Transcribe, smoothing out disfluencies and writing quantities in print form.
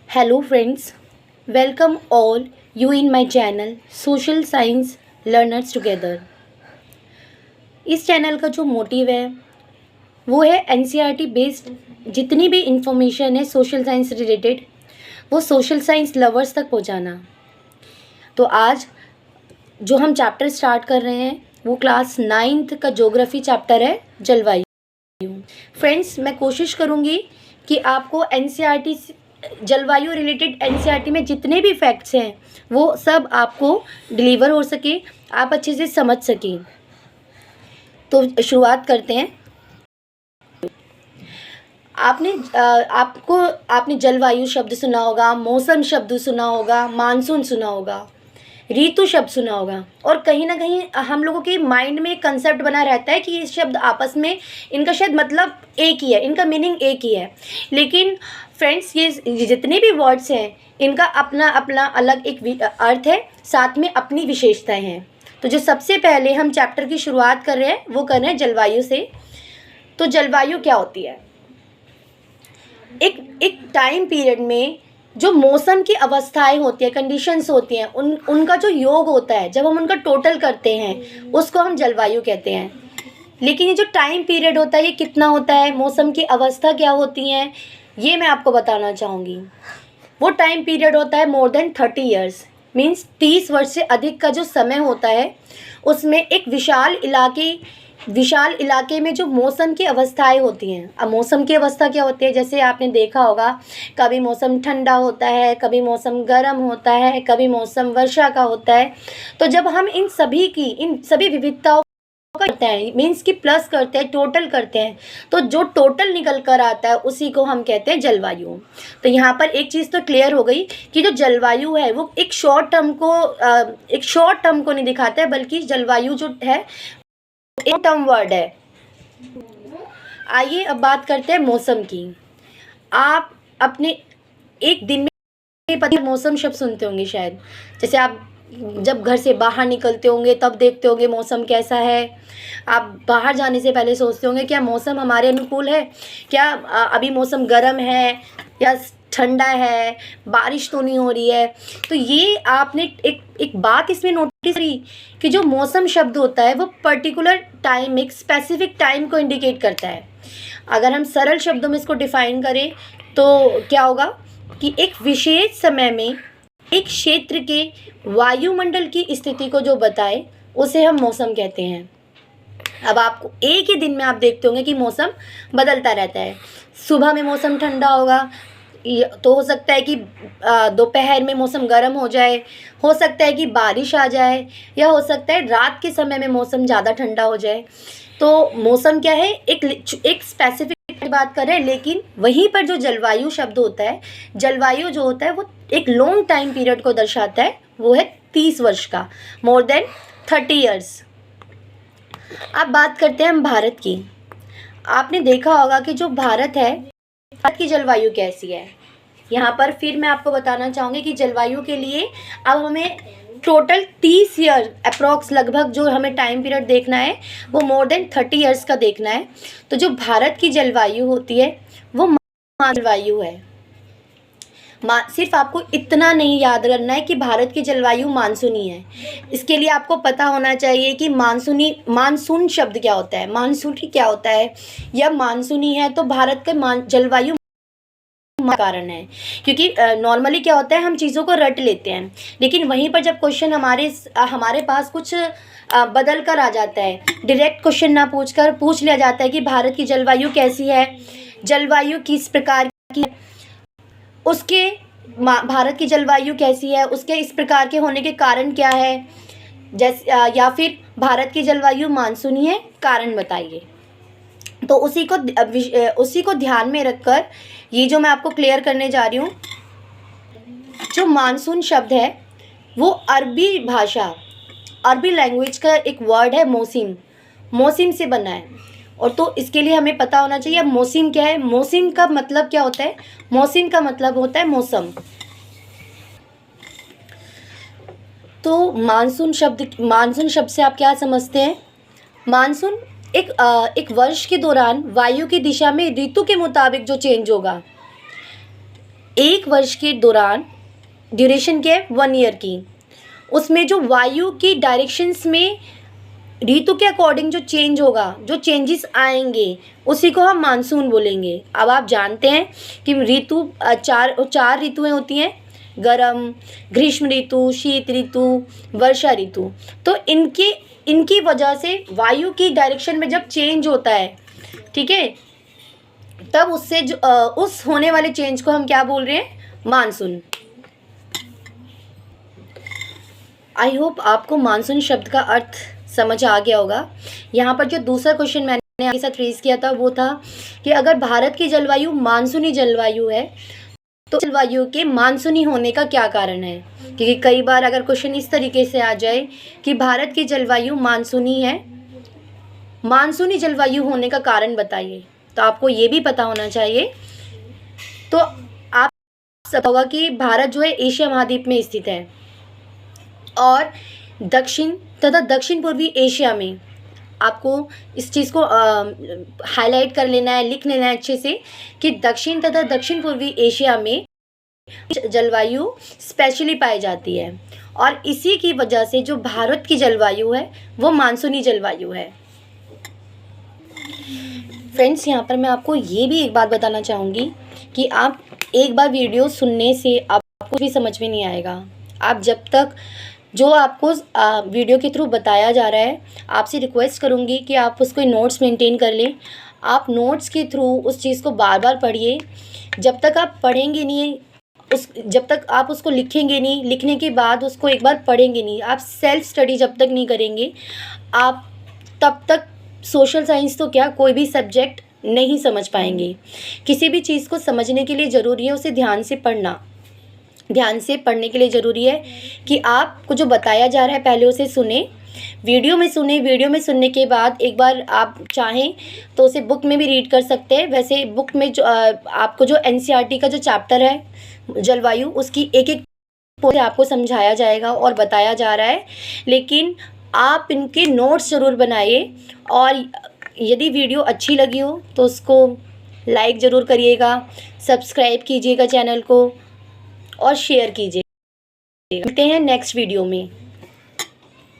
Hello friends, welcome all you in my channel Social Science Learners Together। इस channel का जो motive है वो है एनसीईआरटी बेस्ड जितनी भी इंफॉर्मेशन है सोशल साइंस रिलेटेड वो सोशल साइंस लवर्स तक पहुंचाना। तो आज जो हम चैप्टर स्टार्ट कर रहे हैं वो क्लास 9th का ज्योग्राफी चैप्टर है जलवायु। फ्रेंड्स, मैं कोशिश करूँगी कि आपको एनसीईआरटी जलवायु रिलेटेड एनसीईआरटी में जितने भी फैक्ट्स हैं वो सब आपको डिलीवर हो सके, आप अच्छे से समझ सकें। तो शुरुआत करते हैं। आपने जलवायु शब्द सुना होगा, मौसम शब्द सुना होगा, मानसून सुना होगा, ऋतु शब्द सुना होगा, और कहीं ना कहीं हम लोगों के माइंड में एक कंसेप्ट बना रहता है कि ये शब्द आपस में इनका शायद मतलब एक ही है, इनका मीनिंग एक ही है। लेकिन फ्रेंड्स, ये जितने भी वर्ड्स हैं इनका अपना अपना अलग एक अर्थ है, साथ में अपनी विशेषताएं हैं। तो जो सबसे पहले हम चैप्टर की शुरुआत कर रहे हैं वो कर रहे हैं जलवायु से। तो जलवायु क्या होती है? एक टाइम पीरियड में जो मौसम की अवस्थाएं होती है, कंडीशंस होती हैं, उनका जो योग होता है, जब हम उनका टोटल करते हैं उसको हम जलवायु कहते हैं। लेकिन ये जो टाइम पीरियड होता है ये कितना होता है, मौसम की अवस्था क्या होती हैं, ये मैं आपको बताना चाहूँगी। वो टाइम पीरियड होता है मोर देन 30 ईयर्स, मीन्स 30 वर्ष से अधिक का जो समय होता है उसमें एक विशाल इलाके में जो मौसम की अवस्थाएं होती हैं। अब मौसम की अवस्था क्या होती है, जैसे आपने देखा होगा कभी मौसम ठंडा होता है, कभी मौसम गर्म होता है, कभी मौसम वर्षा का होता है। तो जब हम इन सभी विविधताओं करते हैं, मीन्स कि प्लस करते हैं, टोटल करते हैं, तो जो टोटल निकल कर आता है उसी को हम कहते हैं जलवायु। तो यहाँ पर एक चीज़ तो क्लियर हो गई कि जो जलवायु है वो एक शॉर्ट टर्म को नहीं दिखाता है, बल्कि जलवायु जो है एक टर्म वर्ड है। आइए अब बात करते हैं मौसम की। आप अपने एक दिन में मौसम शब्द सुनते होंगे शायद, जैसे आप जब घर से बाहर निकलते होंगे तब देखते होंगे मौसम कैसा है। आप बाहर जाने से पहले सोचते होंगे क्या मौसम हमारे अनुकूल है, क्या अभी मौसम गर्म है या ठंडा है, बारिश तो नहीं हो रही है। तो ये आपने एक बात इसमें नोटिस करी कि जो मौसम शब्द होता है वो पर्टिकुलर टाइम, एक स्पेसिफिक टाइम को इंडिकेट करता है। अगर हम सरल शब्दों में इसको डिफाइन करें तो क्या होगा कि एक विशेष समय में एक क्षेत्र के वायुमंडल की स्थिति को जो बताए उसे हम मौसम कहते हैं। अब आपको एक ही दिन में आप देखते होंगे कि मौसम बदलता रहता है। सुबह में मौसम ठंडा होगा, तो हो सकता है कि दोपहर में मौसम गर्म हो जाए, हो सकता है कि बारिश आ जाए, या हो सकता है रात के समय में मौसम ज़्यादा ठंडा हो जाए। तो मौसम क्या है, एक स्पेसिफिक बात कर रहे हैं। लेकिन वहीं पर जो जलवायु शब्द होता है, जलवायु जो होता है वो एक लॉन्ग टाइम पीरियड को दर्शाता है, वो है 30 वर्ष का, मोर देन 30 ईयर्स। अब बात करते हैं हम भारत की। आपने देखा होगा कि जो भारत है, भारत की जलवायु कैसी है। यहाँ पर फिर मैं आपको बताना चाहूँगी कि जलवायु के लिए अब हमें टोटल 30 ईयर अप्रॉक्स लगभग जो हमें टाइम पीरियड देखना है वो मोर देन 30 ईयर्स का देखना है। तो जो भारत की जलवायु होती है वो जलवायु है। सिर्फ आपको इतना नहीं याद करना है कि भारत की जलवायु मानसूनी है। इसके लिए आपको पता होना चाहिए कि मानसून शब्द क्या होता है, मानसूनी क्या होता है, या मानसूनी है तो भारत का जलवायु कारण है। क्योंकि नॉर्मली क्या होता है, हम चीज़ों को रट लेते हैं, लेकिन वहीं पर जब क्वेश्चन हमारे पास कुछ बदल कर आ जाता है, डायरेक्ट क्वेश्चन ना पूछ लिया जाता है कि भारत की जलवायु कैसी है, जलवायु किस प्रकार की है, भारत की जलवायु कैसी है, उसके इस प्रकार के होने के कारण क्या है, जैसे या फिर भारत की जलवायु मानसूनी है, कारण बताइए। तो उसी को ध्यान में रखकर ये जो मैं आपको क्लियर करने जा रही हूँ, जो मानसून शब्द है वो अरबी लैंग्वेज का एक वर्ड है, मौसिम से बना है। और तो इसके लिए हमें पता होना चाहिए मौसिम क्या है। मौसिम का मतलब क्या होता है, मौसिम का मतलब होता है मौसम। तो मानसून शब्द से आप क्या समझते हैं? मानसून एक वर्ष के दौरान वायु की दिशा में ऋतु के मुताबिक जो चेंज होगा, 1 वर्ष के दौरान ड्यूरेशन क्या है 1 ईयर की, उसमें जो वायु की डायरेक्शंस में ऋतु के अकॉर्डिंग जो चेंज होगा, जो चेंजेस आएंगे, उसी को हम मानसून बोलेंगे। अब आप जानते हैं कि ऋतु चार ऋतुएं होती हैं, गर्म, ग्रीष्म ऋतु, शीत ऋतु, वर्षा ऋतु। तो इनकी वजह से वायु की डायरेक्शन में जब चेंज होता है, ठीक है, तब उससे जो उस होने वाले चेंज को हम क्या बोल रहे हैं, मानसून। आई होप आपको मानसून शब्द का अर्थ समझ आ गया होगा। यहाँ पर जो दूसरा क्वेश्चन मैंने आपके साथ रेज किया था वो था कि अगर भारत की जलवायु मानसूनी जलवायु है तो जलवायु के मानसूनी होने का क्या कारण है। क्योंकि कई बार अगर क्वेश्चन इस तरीके से आ जाए कि भारत की जलवायु मानसूनी है, मानसूनी जलवायु होने का कारण बताइए, तो आपको ये भी पता होना चाहिए। तो आप सब होगा कि भारत जो है एशिया महाद्वीप में स्थित है और दक्षिण तथा दक्षिण पूर्वी एशिया में, आपको इस चीज़ को हाईलाइट कर लेना है, लिख लेना है अच्छे से कि दक्षिण तथा दक्षिण पूर्वी एशिया में जलवायु स्पेशली पाई जाती है और इसी की वजह से जो भारत की जलवायु है वो मानसूनी जलवायु है। फ्रेंड्स, यहाँ पर मैं आपको ये भी एक बात बताना चाहूँगी कि आप एक बार वीडियो सुनने से आपको भी समझ में नहीं आएगा। आप जब तक जो आपको वीडियो के थ्रू बताया जा रहा है, आपसे रिक्वेस्ट करूँगी कि आप उसको नोट्स मेंटेन कर लें। आप नोट्स के थ्रू उस चीज़ को बार बार पढ़िए। जब तक आप पढ़ेंगे नहीं, जब तक आप उसको लिखेंगे नहीं, लिखने के बाद उसको एक बार पढ़ेंगे नहीं, आप सेल्फ स्टडी जब तक नहीं करेंगे, आप तब तक सोशल साइंस तो क्या कोई भी सब्जेक्ट नहीं समझ पाएंगे। किसी भी चीज़ को समझने के लिए ज़रूरी है उसे ध्यान से पढ़ना। ध्यान से पढ़ने के लिए ज़रूरी है कि आपको जो बताया जा रहा है पहले उसे सुने, वीडियो में सुने। वीडियो में सुनने के बाद एक बार आप चाहें तो उसे बुक में भी रीड कर सकते हैं। वैसे बुक में जो आपको जो एनसीईआरटी का जो चैप्टर है जलवायु, उसकी एक एक पॉइंट आपको समझाया जाएगा और बताया जा रहा है, लेकिन आप इनके नोट्स ज़रूर बनाइए। और यदि वीडियो अच्छी लगी हो तो उसको लाइक ज़रूर करिएगा, सब्सक्राइब कीजिएगा चैनल को और शेयर कीजिए। मिलते हैं नेक्स्ट वीडियो में।